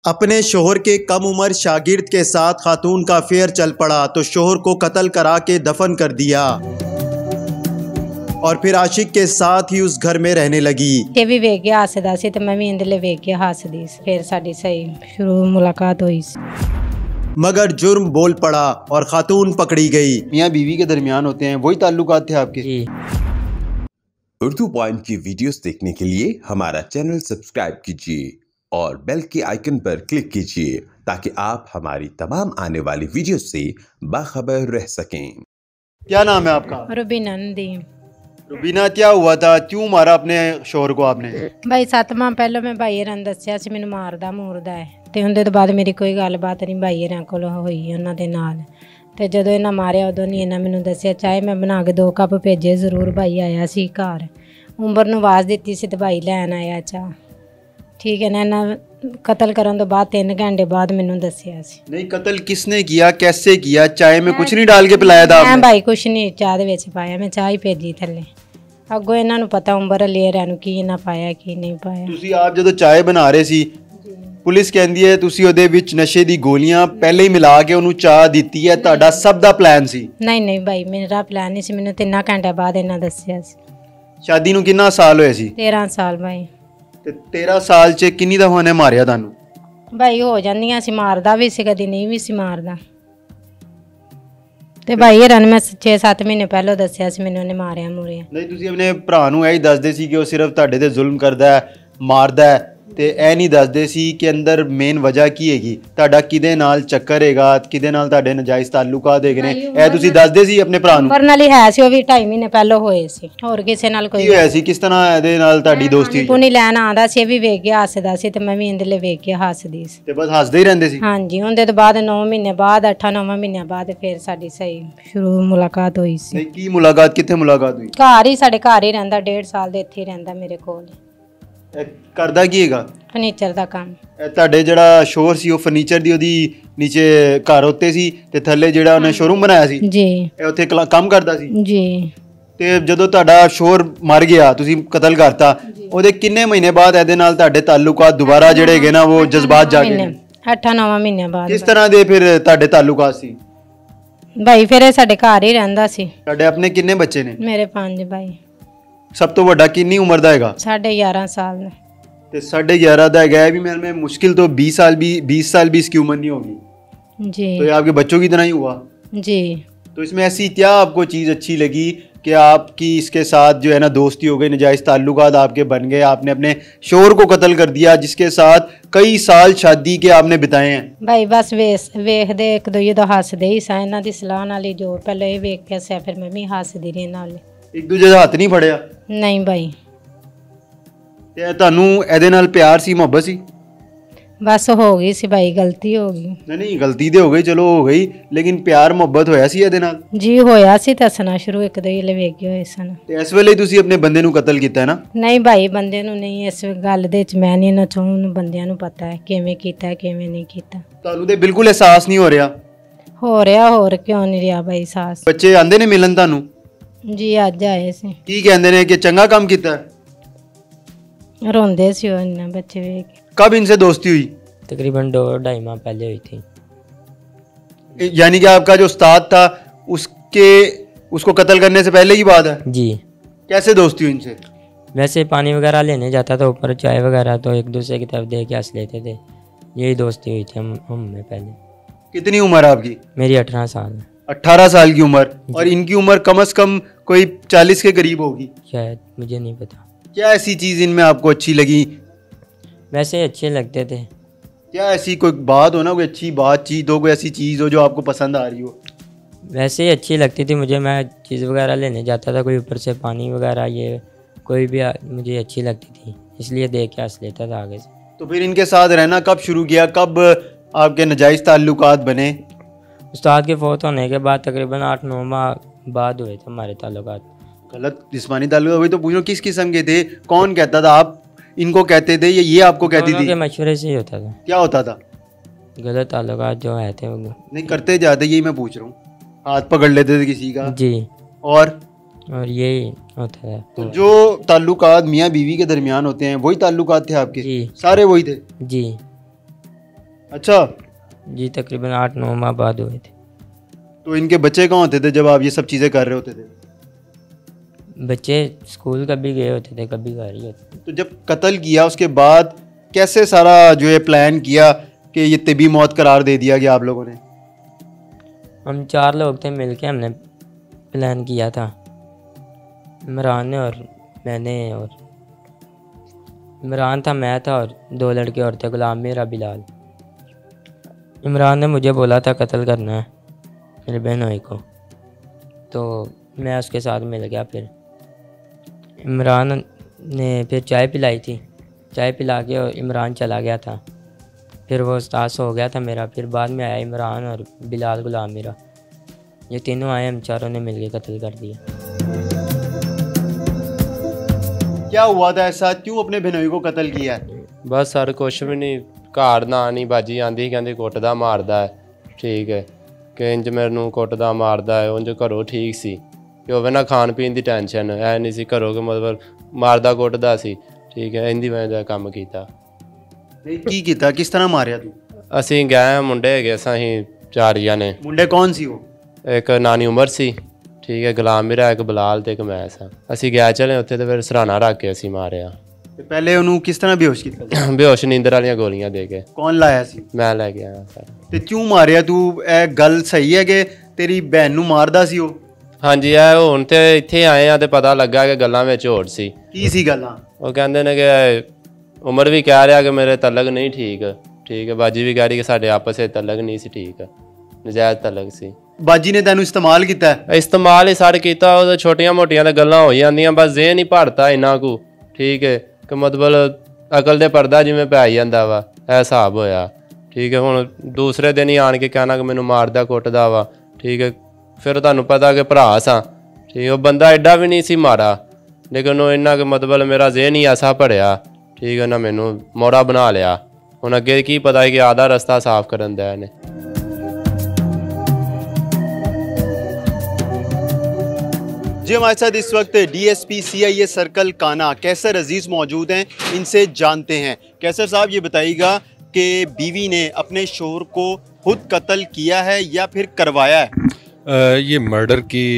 अपने शोहर के कम उम्र शागिर्द के साथ खातून का अफेयर चल पड़ा तो शोहर को कत्ल करा के दफन कर दिया और फिर आशिक के साथ ही उस घर में रहने लगी। ये भी वेख गया हसदा सी ते मैं भी इंदे ले वेख के हसदी सी, फिर साडी सही शुरू मुलाकात हुई सी। मगर जुर्म बोल पड़ा और खातून पकड़ी गई। मियाँ बीवी के दरमियान होते हैं, वही ताल्लुकात थे आपके? जी। उर्दू पॉइंट की वीडियोस देखने के लिए हमारा चैनल सब्सक्राइब कीजिए और बेल के आइकन पर क्लिक कीजिए ताकि आप हमारी तमाम आने वाली वीडियो से बाखबर रह सकें। क्या नाम है आपका? रुबीना नदीम। रुबीना, क्या हुआ था? क्यों मारा अपने शोहर को आपने? भाई 7 माह पहले मैं भाई हरां दस्सिया सी मैनू मारदा मूरदा है ते उहदे तो बाद मेरी कोई गलबात नहीं भाई हरां कोल होई उन्हां दे नाल। ते जदों इन्हां मारिया उदों नहीं इन्हां मैनू दस्सिया, चाहे मैं बना के 2 कप भेजे जरूर। भाई आया सी घर, उमर नूं आवाज़ दित्ती सी ते भाई लैन आया चाह, ठीक है ना। इन्हां कत्ल करन तो बाद 3 घंटे बाद मैनू दस्सिया सी। नहीं, कत्ल किसने किया, कैसे किया? चाय में कुछ नहीं डाल के पिलाया था आपने? मैं भाई कुछ नहीं चाह दे विच पाया, मैं चाह ही भेजी थल्ले। अगों इन्हां नूं पता उमर लेरिया नूं की इन्हां पाया की नहीं पाया। ਤੁਸੀਂ ਆਪ ਜਦੋਂ ਚਾय ਬਣਾ ਰਹੇ ਸੀ, ਪੁਲਿਸ ਕਹਿੰਦੀ ਹੈ ਤੁਸੀਂ ਉਹਦੇ ਵਿੱਚ ਨਸ਼ੇ ਦੀ ਗੋਲੀਆਂ ਪਹਿਲੇ ਹੀ ਮਿਲਾ ਕੇ ਉਹਨੂੰ ਚਾਹ ਦਿੱਤੀ ਹੈ, ਤੁਹਾਡਾ ਸਭ ਦਾ ਪਲਾਨ ਸੀ? ਨਹੀਂ ਨਹੀਂ ਭਾਈ, ਮੇਰਾ ਪਲਾਨ ਨਹੀਂ ਸੀ, ਮੈਨੂੰ 3 ਘੰਟੇ ਬਾਅਦ ਇਹਨਾਂ ਦੱਸਿਆ ਸੀ। ਸ਼ਾਦੀ ਨੂੰ ਕਿੰਨਾ ਸਾਲ ਹੋਏ ਸੀ? 13 ਸਾਲ ਭਾਈ। ਤੇ 13 ਸਾਲ 'ਚ ਕਿੰਨੀ ਦਫਾ ਉਹਨੇ ਮਾਰਿਆ ਤੁਹਾਨੂੰ? ਭਾਈ ਹੋ ਜਾਂਦੀਆਂ ਸੀ, ਮਾਰਦਾ ਵੀ ਸੀ, ਕਦੀ ਨਹੀਂ ਵੀ ਸੀ ਮਾਰਦਾ। ਤੇ ਭਾਈ ਹਰਨ ਮੈਂ 6-7 ਮਹੀਨੇ ਪਹਿਲਾਂ ਦੱਸਿਆ ਸੀ ਮੈਨੂੰ ਉਹਨੇ ਮਾਰਿਆ ਮੁਰਿਆ। ਨਹੀਂ, ਤੁਸੀਂ ਆਪਣੇ ਭਰਾ ਨੂੰ ਇਹ ਹੀ ਦੱਸਦੇ ਸੀ ਕਿ ਉਹ ਸਿਰਫ ਤੁਹਾਡੇ ਤੇ ਜ਼ੁਲਮ ਕਰਦਾ ਹੈ, ਮਾਰਦਾ ਹੈ, ਤੇ ਇਹ ਨਹੀਂ ਦੱਸਦੇ ਸੀ ਕਿ ਅੰਦਰ ਮੇਨ ਵਜ੍ਹਾ ਕੀ ਹੈਗੀ, ਤੁਹਾਡਾ ਕਿਹਦੇ ਨਾਲ ਚੱਕਰ ਹੈਗਾ, ਕਿਹਦੇ ਨਾਲ ਤੁਹਾਡੇ ਨਜਾਇਜ਼ ਤਾਲੁਕਾਤ ਹੈਗੇ ਨੇ, ਇਹ ਤੁਸੀਂ ਦੱਸਦੇ ਸੀ ਆਪਣੇ ਭਰਾ ਨੂੰ? ਪਰ ਨਾਲ ਹੀ ਹੈ ਸੀ, ਉਹ ਵੀ 2.5 ਮਹੀਨੇ ਪਹਿਲਾਂ ਹੋਏ ਸੀ, ਹੋਰ ਕਿਸੇ ਨਾਲ ਕੋਈ ਕੀ ਹੋਇਆ ਸੀ? ਕਿਸ ਤਰ੍ਹਾਂ ਇਹਦੇ ਨਾਲ ਤੁਹਾਡੀ ਦੋਸਤੀ ਹੋਈ? ਪੁਣੀ ਲੈਣ ਆਉਂਦਾ ਸੀ, ਇਹ ਵੀ ਵੇਖ ਕੇ ਹੱਸਦਾ ਸੀ ਤੇ ਮੈਂ ਵੀ ਇਹਦੇ ਲਈ ਵੇਖ ਕੇ ਹੱਸਦੀ ਸੀ। ਤੇ ਬਸ ਹੱਸਦੇ ਹੀ ਰਹਿੰਦੇ ਸੀ? ਹਾਂਜੀ। ਉਹਦੇ ਤੋਂ ਬਾਅਦ 9 ਮਹੀਨੇ ਬਾਅਦ 8-9 ਮਹੀਨਿਆਂ ਬਾਅਦ ਫਿਰ ਸਾਡੀ ਸਹੀ ਸ਼ੁਰੂ ਮੁਲਾਕਾਤ ਹੋਈ ਸੀ। ਨਹੀਂ, ਕੀ ਮੁਲਾਕਾਤ? ਕਿੱਥੇ ਮੁਲਾਕਾਤ ਹੋਈ? ਘਰ ਹੀ, ਸਾਡੇ ਘਰ ਹੀ ਰਹਿੰਦਾ, 1.5 ਸਾਲ ਦੇ ਇੱਥੇ ਹੀ ਰਹਿੰਦਾ ਮੇਰੇ ਕੋਲ। ਇਹ ਕਰਦਾ ਕੀ ਹੈਗਾ? ਫਰਨੀਚਰ ਦਾ ਕੰਮ। ਇਹ ਤੁਹਾਡੇ ਜਿਹੜਾ ਸ਼ੋਰ ਸੀ ਉਹ ਫਰਨੀਚਰ ਦੀ ਉਹਦੀ ਨੀਚੇ ਘਰ ਉੱਤੇ ਸੀ ਤੇ ਥੱਲੇ ਜਿਹੜਾ ਉਹਨੇ ਸ਼ੋਰੂਮ ਬਣਾਇਆ ਸੀ ਜੀ, ਇਹ ਉੱਥੇ ਕੰਮ ਕਰਦਾ ਸੀ ਜੀ। ਤੇ ਜਦੋਂ ਤੁਹਾਡਾ ਸ਼ੋਰ ਮਰ ਗਿਆ, ਤੁਸੀਂ ਕਤਲ ਕਰਤਾ, ਉਹਦੇ ਕਿੰਨੇ ਮਹੀਨੇ ਬਾਅਦ ਇਹਦੇ ਨਾਲ ਤੁਹਾਡੇ ਤਾਲੁਕਾਤ ਦੁਬਾਰਾ ਜਿਹੜੇ ਹੈਗੇ ਨਾ ਉਹ ਜਜ਼ਬਾਤ ਜਾਗੇ? 8-9 ਮਹੀਨਿਆਂ ਬਾਅਦ। ਕਿਸ ਤਰ੍ਹਾਂ ਦੇ ਫਿਰ ਤੁਹਾਡੇ ਤਾਲੁਕਾਤ ਸੀ? ਭਾਈ ਫਿਰ ਇਹ ਸਾਡੇ ਘਰ ਹੀ ਰਹਿੰਦਾ ਸੀ। ਤੁਹਾਡੇ ਆਪਣੇ ਕਿੰਨੇ ਬੱਚੇ ਨੇ? ਮੇਰੇ 5 ਭਾਈ। ਸਭ ਤੋਂ ਵੱਡਾ ਕਿੰਨੀ ਉਮਰ ਦਾ ਹੈਗਾ? 11.5 साल ਦਾ। ਤੇ 11.5 ਦਾ ਹੈਗਾ। भी मैं मुश्किल तो 20 साल भी इसकी उम्र नहीं होगी जी। तो ये आपके बच्चों की तरह ही हुआ जी। तो इसमें ऐसी क्या आपको चीज़ अच्छी लगी कि आपकी इसके साथ जो है ना दोस्ती हो गई, नजायज़ ताल्लुकात आपके बन गए, आपने अपने शोहर को कत्ल कर दिया जिसके साथ कई साल शादी के आपने बिताए हैं? भाई बस ਵੇਖਦੇ ਇੱਕ ਦੂਜੇ ਦਾ ਹੱਸਦੇ ਹੀ ਸਾਂ, ਇਹਨਾਂ ਦੀ ਸਲਾਹ ਨਾਲ ਹੀ ਜੋ ਪਹਿਲੇ ਇਹ ਵੇਖ ਕੇ ਸਿਆ, ਫਿਰ ਮੈਂ ਵੀ ਹੱਸਦੀ ਰਹੀ ਨਾਲ। ਇੱਕ ਦੂਜੇ ਦਾ ਹੱਥ ਨਹੀਂ ਫੜਿਆ? ਨਹੀਂ ਭਾਈ। ਤੇ ਤੁਹਾਨੂੰ ਇਹਦੇ ਨਾਲ ਪਿਆਰ ਸੀ, ਮੁਹੱਬਤ ਸੀ? ਬਸ ਹੋ ਗਈ ਸੀ ਭਾਈ, ਗਲਤੀ ਹੋ ਗਈ। ਨਹੀਂ, ਗਲਤੀ ਤੇ ਹੋ ਗਈ, ਚਲੋ ਹੋ ਗਈ, ਲੇਕਿਨ ਪਿਆਰ ਮੁਹੱਬਤ ਹੋਇਆ ਸੀ ਇਹਦੇ ਨਾਲ? ਜੀ ਹੋਇਆ ਸੀ, ਦੱਸਣਾ ਸ਼ੁਰੂ ਇੱਕ ਦੂਜੇ ਲਈ ਵੇਖ ਕੇ ਹੋਏ ਸਨ। ਤੇ ਇਸ ਵੇਲੇ ਤੁਸੀਂ ਆਪਣੇ ਬੰਦੇ ਨੂੰ ਕਤਲ ਕੀਤਾ ਹੈ ਨਾ? ਨਹੀਂ ਭਾਈ, ਬੰਦੇ ਨੂੰ ਨਹੀਂ, ਇਸ ਗੱਲ ਦੇ ਵਿੱਚ ਮੈਂ ਨਹੀਂ, ਇਹਨਾਂ ਚੋਂ ਬੰਦਿਆਂ ਨੂੰ ਪਤਾ ਹੈ ਕਿਵੇਂ ਕੀਤਾ ਕਿਵੇਂ ਨਹੀਂ ਕੀਤਾ। ਤੁਹਾਨੂੰ ਤੇ ਬਿਲਕੁਲ ਅਹਿਸਾਸ ਨਹੀਂ ਹੋ ਰਿਹਾ? ਹੋ ਰਿਹਾ, ਹੋਰ ਕਿਉਂ ਨਹੀਂ ਰਿਹਾ ਭਾਈ ਸਾਸ। ਬੱਚੇ ਆਂਦੇ ਨੇ ਮਿਲਣ ਤੁਹਾਨੂੰ? ਜੀ ਅੱਜ ਆਏ ਸੀ। ਕੀ ਕਹਿੰਦੇ ਨੇ ਕਿ ਚੰਗਾ ਕੰਮ ਕੀਤਾ ਹੈ? रोंदे सी वो इन्ना बच्चे वेख। कब इनसे दोस्ती हुई? तकरीबन 2-2.5 माह पहले हुई थी। यानी कि आपका जो उस्ताद था उसको कत्ल करने से पहले की बात है? जी। कैसे दोस्ती हुई इनसे? वैसे पानी वगैरह लेने जाता था ऊपर, चाय वगैरह, तो एक दूसरे की तरफ दे के हंस लेते थे, यही दोस्ती हुई थी हम में पहले। कितनी उम्र है आपकी? मेरी 18 साल। 18 साल की उम्र? और इनकी उम्र कम से कम कोई 40 के करीब होगी शायद, मुझे नहीं पता। क्या ऐसी चीज़ इनमें आपको अच्छी लगी? वैसे अच्छे लगते थे। क्या ऐसी कोई बात हो ना, कोई अच्छी बातचीत हो, कोई ऐसी चीज़ हो जो आपको पसंद आ रही हो? वैसे ही अच्छी लगती थी मुझे, मैं चीज़ वगैरह लेने जाता था, कोई ऊपर से पानी वगैरह, ये कोई भी मुझे अच्छी लगती थी, इसलिए देख के हंस लेता था आगे से। तो फिर इनके साथ रहना कब शुरू किया, कब आपके नाजायज़ ताल्लुकात बने? उस्ताद के फौत होने के बाद तकरीबन 8-9 माह बाद हुए थे हमारे ताल्लुकात। गलत जिस्मानी ताल्लुक? वही तो पूछ रहा हूँ, किस किस्म के थे? कौन कहता था? आप इनको कहते थे या ये आपको कहती थी? के मशवरे से ही होता था। क्या होता था? गलत ताल्लुकात जो है थे वो नहीं करते जाते, यही मैं पूछ रहा हूँ। हाथ पकड़ लेते थे किसी का? जी। और यही होता है। तो जो ताल्लुकात मियाँ बीवी के दरमियान होते हैं वही ताल्लुकात थे आपके? जी। सारे वही थे? जी। अच्छा, जी तकरीबन 8-9 माह बाद हुए थे। तो इनके बच्चे कहाँ होते थे जब आप ये सब चीज़ें कर रहे होते थे? बच्चे स्कूल कभी गए होते थे, कभी घर ही होते थे। तो जब कत्ल किया उसके बाद कैसे सारा जो है प्लान किया कि ये तिबी मौत करार दे दिया गया आप लोगों ने? हम 4 लोग थे, मिलके हमने प्लान किया था। इमरान ने और मैंने, और इमरान था, मैं था और 2 लड़के और थे, गुलाम मेरा बिलाल। इमरान ने मुझे बोला था कत्ल करना है मेरे बहनोई को, तो मैं उसके साथ मिल गया। फिर इमरान ने फिर चाय पिलाई थी, चाय पिला के और इमरान चला गया था। फिर वो उस्ताद हो गया था मेरा। फिर बाद में आया इमरान और बिलाल गुलाम मेरा, ये तीनों आए, हम चारों ने मिलके कत्ल कर दिया। क्या हुआ था ऐसा, क्यों अपने बहनोई को कत्ल किया है? बस सर कुछ भी नहीं, घर ना नहीं बाजी आंदी, कहती कुੱਟਦਾ मारदा है, ठीक है कि इंज मैनू ਕੁੱਟਦਾ मारदा है। उंज घरों ठीक सी कि होवे ना खान पीन की टेंशन, ऐ नहीं सी घरों कि मतलब मारदा ਕੁੱਟਦਾ सी, ठीक है। इंदी वजह ਦਾ ਕੰਮ ਕੀਤਾ। ਕੀ ਕੀਤਾ, ਕਿਸ ਤਰ੍ਹਾਂ ਮਾਰਿਆ ਤੂੰ? ਅਸੀਂ ਗਏ, ਮੁੰਡੇ ਹੈਗੇ ਅਸੀਂ 4 ਜਣੇ। ਮੁੰਡੇ ਕੌਣ ਸੀ ਉਹ? ਇੱਕ ਨਾਨੀ ਉਮਰ ਸੀ, ਠੀਕ ਹੈ, ਗੁਲਾਮ ਮੇਰਾ, ਇੱਕ ਬਲਾਲ ਤੇ ਇੱਕ ਮੈਂ ਸਾਂ। ਅਸੀਂ ਗਏ ਚਲੇ ਉੱਥੇ ਤੇ ਫਿਰ ਸਰਾਣਾ ਰੱਖ ਕੇ ਅਸੀਂ ਮਾਰਿਆ। ਤੇ ਪਹਿਲੇ ਉਹਨੂੰ ਕਿਸ ਤਰ੍ਹਾਂ ਬੇਹੋਸ਼ ਕੀਤਾ? ਬੇਹੋਸ਼ ਨੀਂਦਰ ਵਾਲੀਆਂ ਗੋਲੀਆਂ ਦੇ ਕੇ। ਕੌਣ ਲਾਇਆ ਸੀ? ਮੈਂ ਲੈ ਕੇ ਆਇਆ ਸਰ। ਤੇ ਕਿਉਂ ਮਾਰਿਆ ਤੂੰ? ਇਹ ਗੱਲ ਸਹੀ ਹੈ ਕਿ ਤੇਰੀ ਭੈਣ ਨੂੰ ਮਾਰਦਾ ਸੀ ਉਹ? ਹਾਂਜੀ, ਇਹ ਹੁਣ ਤੇ ਇੱਥੇ ਆਏ ਆ ਤੇ ਪਤਾ ਲੱਗਾ ਕਿ ਗੱਲਾਂ ਵਿੱਚ ਹੋਰ ਸੀ। ਕੀ ਸੀ ਗੱਲਾਂ? ਉਹ ਕਹਿੰਦੇ ਨੇ ਕਿ ਉਮਰ ਵੀ ਕਹਿ ਰਿਹਾ ਕਿ ਮੇਰੇ ਤਲਕ ਨਹੀਂ ਠੀਕ, ਠੀਕ ਹੈ, ਬਾਜੀ ਵੀ ਕਹਿ ਰਹੀ ਕਿ ਸਾਡੇ ਆਪਸ ਵਿੱਚ ਤਲਕ ਨਹੀਂ ਸੀ ਠੀਕ, ਨਜਾਇਜ਼ ਤਲਕ ਸੀ। ਬਾਜੀ ਨੇ ਤੈਨੂੰ ਇਸਤੇਮਾਲ ਕੀਤਾ? ਇਸਤੇਮਾਲ ਹੀ ਸਰ ਕੀਤਾ। ਉਹ ਛੋਟੀਆਂ ਮੋਟੀਆਂ ਤਾਂ ਗੱਲਾਂ ਹੋ ਜਾਂਦੀਆਂ, ਬਸ ਜ਼ੇਨ ਹੀ ਭਰਤਾ ਇੰਨਾ ਕੁ, ਠੀਕ ਹੈ, ਕਿ ਮਤਲਬ ਅਕਲ ਦੇ ਪਰਦਾ ਜਿਵੇਂ ਪੈ ਜਾਂਦਾ ਵਾ, ਇਹ ਹਿਸਾਬ ਹੋਇਆ, ਠੀਕ ਹੈ। ਹੁਣ ਦੂਸਰੇ ਦਿਨ ਹੀ ਆਣ ਕੇ ਕਹਿਣਾ ਕਿ ਮੈਨੂੰ ਮਾਰਦਾ ਕੁੱਟਦਾ ਵਾ, ਠੀਕ ਹੈ। ਫਿਰ ਤੁਹਾਨੂੰ ਪਤਾ ਕਿ ਭਰਾ ਸਾਂ, ਠੀਕ, ਉਹ ਬੰਦਾ ਐਡਾ ਵੀ ਨਹੀਂ ਸੀ ਮਾੜਾ, ਲੇਕਿਨ ਉਹ ਇੰਨਾ ਕਿ ਮਤਲਬ ਮੇਰਾ ਜ਼ੇਨ ਹੀ ਐਸਾ ਭਰਿਆ, ਠੀਕ ਹੈ ਨਾ, ਮੈਨੂੰ ਮੋੜਾ ਬਣਾ ਲਿਆ। ਹੁਣ ਅੱਗੇ ਕੀ ਪਤਾ ਹੈ ਕਿ ਆਦਾ ਰਸਤਾ ਸਾਫ਼ ਕਰਨ ਦਾ ਇਹਨੇ। जी हमारे साथ इस वक्त DSP CIA सर्कल काना कैसर अजीज़ मौजूद हैं, इनसे जानते हैं। कैसर साहब, ये बताइएगा कि बीवी ने अपने शोहर को खुद कत्ल किया है या फिर करवाया है? ये मर्डर की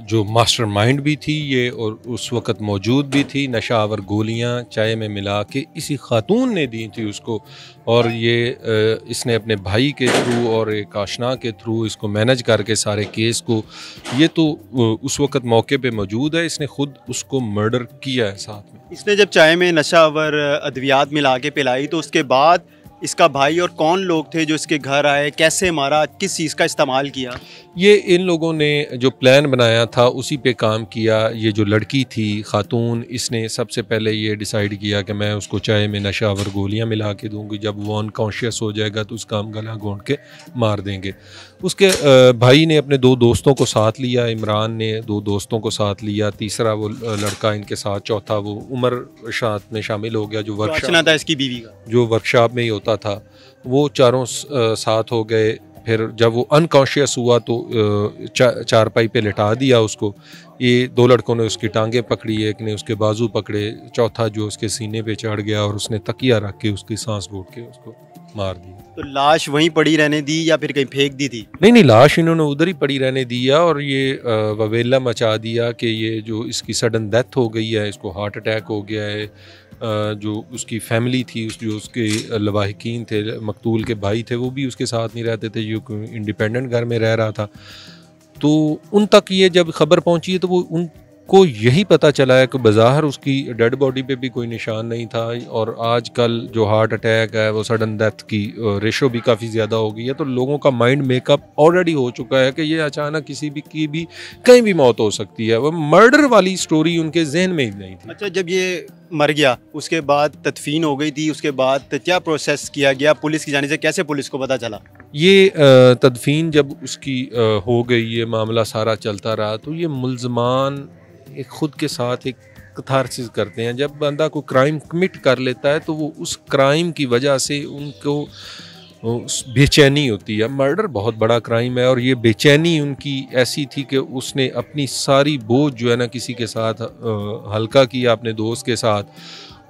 जो मास्टरमाइंड भी थी ये, और उस वक़्त मौजूद भी थी। नशावर गोलियां चाय में मिला के इसी खातून ने दी थी उसको, और ये इसने अपने भाई के थ्रू और एक आशना के थ्रू इसको मैनेज करके सारे केस को, ये तो उस वक़्त मौके पे मौजूद है, इसने ख़ुद उसको मर्डर किया है साथ में। इसने जब चाय में नशावर अद्वियात मिला के पिलाई तो उसके बाद इसका भाई और कौन लोग थे जो इसके घर आए, कैसे मारा, किस चीज़ का इस्तेमाल किया? ये इन लोगों ने जो प्लान बनाया था उसी पे काम किया। ये जो लड़की थी खातून, इसने सबसे पहले ये डिसाइड किया कि मैं उसको चाय में नशावर गोलियां मिला के दूंगी, जब वो अनकॉन्शियस हो जाएगा तो उसका हम गला घोंट के मार देंगे। उसके भाई ने अपने 2 दोस्तों को साथ लिया, इमरान ने 2 दोस्तों को साथ लिया, तीसरा वो लड़का इनके साथ, चौथा वो उमर साथ में शामिल हो गया, जो वर्कशॉप था इसकी बीवी का, जो वर्कशॉप में ही होता था। वो चारों साथ हो गए। फिर जब वो अनकॉन्शियस हुआ तो चारपाई पे लिटा दिया उसको। ये 2 लड़कों ने उसकी टांगें पकड़ी, एक ने उसके बाजू पकड़े, चौथा जो उसके सीने पे चढ़ गया और उसने तकिया रख के उसकी सांस घोट के उसको मार दिया। तो लाश वहीं पड़ी रहने दी या फिर कहीं फेंक दी थी? नहीं, लाश इन्होंने उधर ही पड़ी रहने दिया, और ये ववेला मचा दिया कि ये जो इसकी सडन डेथ हो गई है, इसको हार्ट अटैक हो गया है। जो उसकी फैमिली थी, जो उसके लवाहिकीन थे, मकतूल के भाई थे, वो भी उसके साथ नहीं रहते थे, जो इंडिपेंडेंट घर में रह रहा था। तो उन तक ये जब खबर पहुंची है तो वो उनको यही पता चला है कि बज़ाहिर उसकी डेड बॉडी पे भी कोई निशान नहीं था। और आजकल जो हार्ट अटैक है वो सडन डेथ की रेशो भी काफ़ी ज़्यादा हो गई है, तो लोगों का माइंड मेकअप ऑलरेडी हो चुका है कि ये अचानक किसी भी की भी कहीं भी मौत हो सकती है। वो मर्डर वाली स्टोरी उनके जहन में ही नहीं थी। अच्छा, जब ये मर गया उसके बाद तदफीन हो गई थी, उसके बाद क्या प्रोसेस किया गया पुलिस की जाने से, कैसे पुलिस को पता चला? ये तदफीन जब उसकी हो गई, ये मामला सारा चलता रहा, तो ये मुल्ज़मान एक ख़ुद के साथ एक कथारसिस करते हैं। जब बंदा कोई क्राइम कमिट कर लेता है तो वो उस क्राइम की वजह से उनको बेचैनी होती है। मर्डर बहुत बड़ा क्राइम है, और ये बेचैनी उनकी ऐसी थी कि उसने अपनी सारी बोझ जो है ना किसी के साथ हल्का किया, अपने दोस्त के साथ।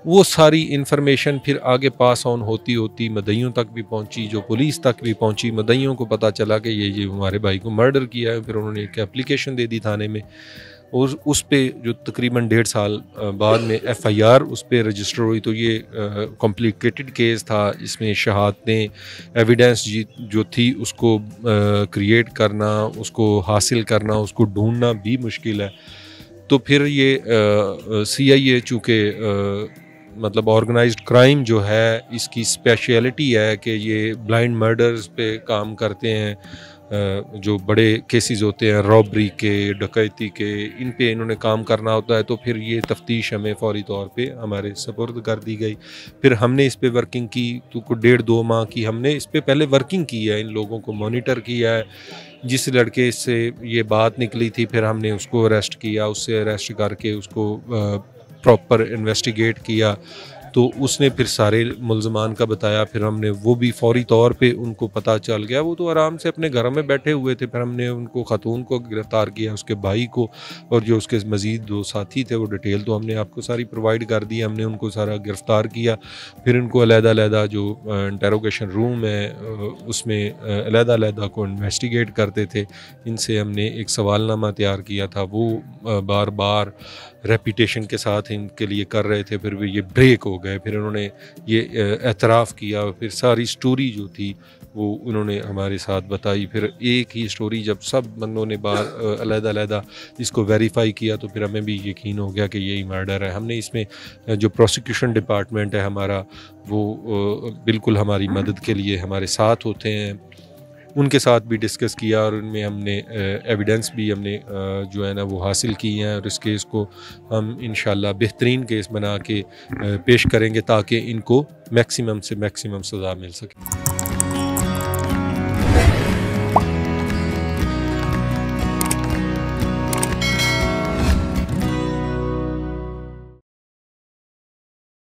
वो सारी इन्फॉर्मेशन फिर आगे पास ऑन होती होती मदइयों तक भी पहुंची, जो पुलिस तक भी पहुंची। मदइयों को पता चला कि ये हमारे भाई को मर्डर किया है। फिर उन्होंने एक एप्लीकेशन दे दी थाने में, और उस पे जो तकरीबन 1.5 साल बाद में FIR उस पर रजिस्टर हुई। तो ये कॉम्प्लिकेटेड केस था, इसमें शहादतें, एविडेंस जो थी उसको क्रिएट करना, उसको हासिल करना, उसको ढूंढना भी मुश्किल है। तो फिर ये CIA चूँकि मतलब ऑर्गेनाइज्ड क्राइम जो है, इसकी स्पेशलिटी है कि ये ब्लाइंड मर्डर्स पे काम करते हैं। जो बड़े केसेस होते हैं रॉबरी के, डकैती के, इन पे इन्होंने काम करना होता है। तो फिर ये तफ्तीश हमें फौरी तौर पे हमारे सपुर्द कर दी गई। फिर हमने इस पे वर्किंग की, तो 1.5-2 माह की हमने इस पे पहले वर्किंग की है, इन लोगों को मॉनिटर किया है। जिस लड़के से ये बात निकली थी, फिर हमने उसको अरेस्ट किया, उससे अरेस्ट करके उसको प्रॉपर इन्वेस्टिगेट किया। तो उसने फिर सारे मुल्ज़मान का बताया। फिर हमने वो भी फौरी तौर पे उनको पता चल गया, वो तो आराम से अपने घर में बैठे हुए थे। फिर हमने उनको खातून को गिरफ़्तार किया, उसके भाई को, और जो उसके मज़ीद 2 साथी थे, वो डिटेल तो हमने आपको सारी प्रोवाइड कर दी। हमने उनको सारा गिरफ़्तार किया। फिर इनको अलहदा जो इंटेरोगेशन रूम है उसमें अलहदा को इन्वेस्टिगेट करते थे। इनसे हमने एक सवालनामा तैयार किया था, वो बार बार रेपिटेशन के साथ इनके लिए कर रहे थे। फिर ये ब्रेक हो गए। फिर उन्होंने ये एतराफ़ किया। फिर सारी स्टोरी जो थी वो उन्होंने हमारे साथ बताई। फिर एक ही स्टोरी जब सब बंदों ने बार अलहदा इसको वेरीफाई किया, तो फिर हमें भी यकीन हो गया कि यही मर्डर है। हमने इसमें जो प्रोसिक्यूशन डिपार्टमेंट है हमारा, वो बिल्कुल हमारी मदद के लिए हमारे साथ होते हैं। उनके साथ भी डिस्कस किया, और उनमें हमने एविडेंस भी हमने जो है ना वो हासिल की हैं। और इस केस को हम इंशाल्लाह बेहतरीन केस बना के पेश करेंगे, ताकि इनको मैक्सिमम से मैक्सिमम सज़ा मिल सके।